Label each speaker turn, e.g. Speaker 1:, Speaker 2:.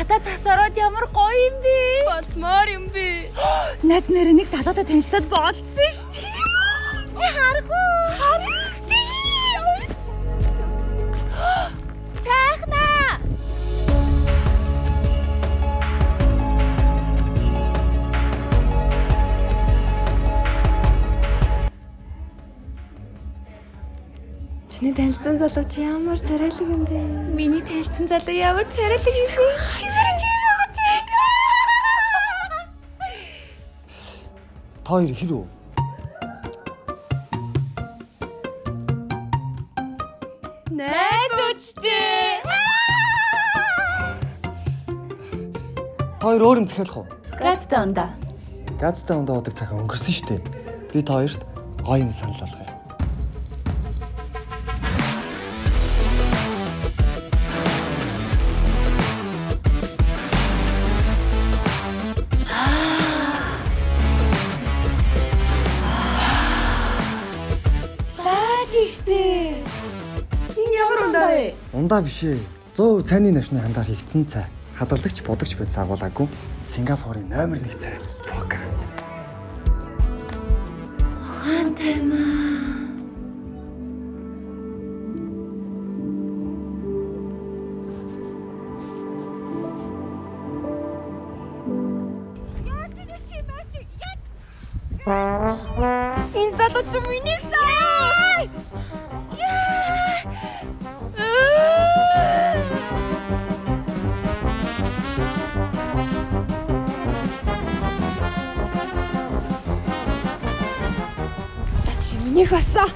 Speaker 1: Надад тасараад ямар гоё юм бэ?
Speaker 2: Батмаар юм бэ.
Speaker 1: Наз нэр нэг залуутай танилцаад болцсон ш. Тийм үү? Чи харахгүй. Сайхнаа.
Speaker 2: Чиний танилцсан залуу чи ямар царайлаг юм бэ?
Speaker 1: Миний танилцсан залуу ямар царайлаг юм бэ? Чи
Speaker 3: Та хоёр хэр үү?
Speaker 1: найзуудтай.
Speaker 3: Та хоёр өөр юм захиалах уу?
Speaker 1: Газтай ундаа.
Speaker 3: Газтай ундаа удаг цаг өнгөрсөн шүү дээ. Би та хоёрт гоё юм санал болгоё.
Speaker 1: Энэ ямар ундаа вэ?
Speaker 3: Ундаа биш ээ. 100% цайны навчны хандаар хийгдсэн цай. Хадгалдагч будагч байц агуулаагүй. Сингапурын номер 1 цай. Пока.
Speaker 1: Хантайма. Энэ залуу ч миний сая.
Speaker 2: Чи минийх болсон.